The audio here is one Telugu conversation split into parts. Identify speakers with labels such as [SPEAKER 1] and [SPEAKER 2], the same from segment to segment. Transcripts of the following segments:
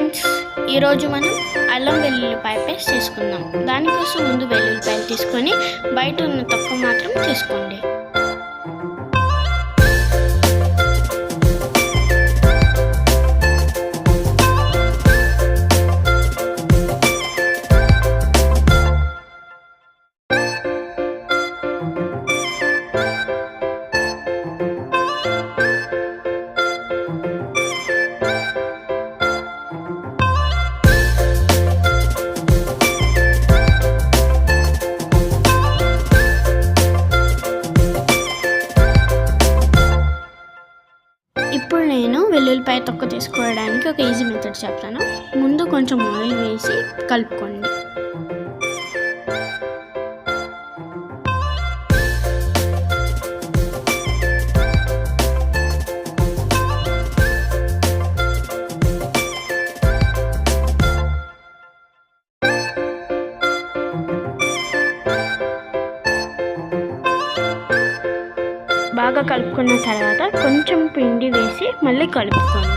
[SPEAKER 1] ఫ్రెండ్స్, ఈరోజు మనం అల్లం వెల్లుల్లిపాయ పేస్ట్ చేసుకుందాం. దానికోసం ముందు వెల్లుల్లిపాయలు తీసుకొని బయట ఉన్న తొక్క మాత్రం తీసుకోండి. ఇప్పుడు నేను వెల్లుల్లిపాయ తొక్క తీసుకోవడానికి ఒక ఈజీ మెథడ్ చెప్తాను. ముందు కొంచెం ఆయిల్ వేసి కలుపుకోండి. బాగా కలుపుకున్న తర్వాత కొంచెం పిండి వేసి మళ్ళీ కలుపుకోండి.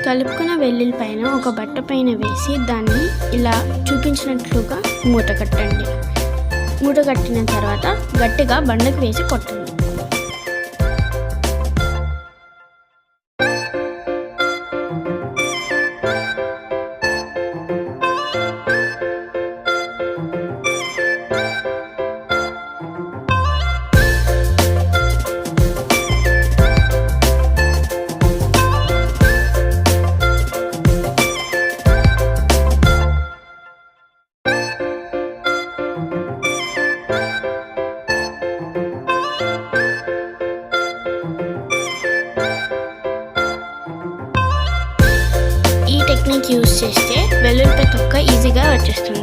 [SPEAKER 1] కలుపుకున్న వెల్లుల్లిపైన ఒక బట్ట పైన వేసి దాన్ని ఇలా చూపించినట్లుగా మూట కట్టండి. మూట కట్టిన తర్వాత గట్టిగా బండకు వేసి కొట్టండి. ఈ టెక్నిక్ యూజ్ చేస్తే వెల్లుల్లిపాయ తొక్క ఈజీగా వచ్చేస్తుంది.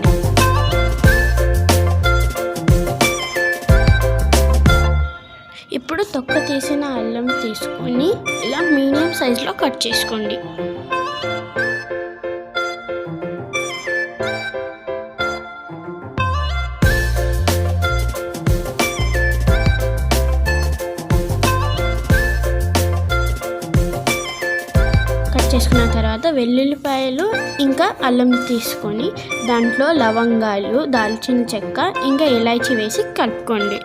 [SPEAKER 1] ఇప్పుడు తొక్క తీసిన అల్లం తీసుకొని ఇలా మీడియం సైజులో కట్ చేసుకోండి. చేసుకున్న తర్వాత వెల్లుల్లిపాయలు ఇంకా అల్లం తీసుకొని దాంట్లో లవంగాలు, దాల్చిన చెక్క ఇంకా ఇలాచీ వేసి కలుపుకోండి.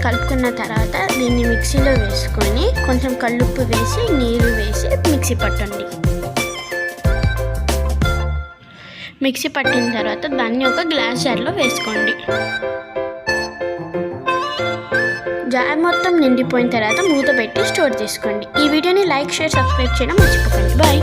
[SPEAKER 1] కలుపుకున్న తర్వాత దీన్ని మిక్సీలో వేసుకొని కొంచెం కల్లుప్పు వేసి నీరు వేసి మిక్సీ పట్టండి. మిక్సీ పట్టిన తర్వాత దాన్ని ఒక గ్లాస్ జార్లో వేసుకోండి. జార్ మొత్తం నిండిపోయిన తర్వాత మూత పెట్టి స్టోర్ చేసుకోండి. ఈ వీడియోని లైక్, షేర్, సబ్స్క్రైబ్ చేయడం మర్చిపోకండి. బాయ్.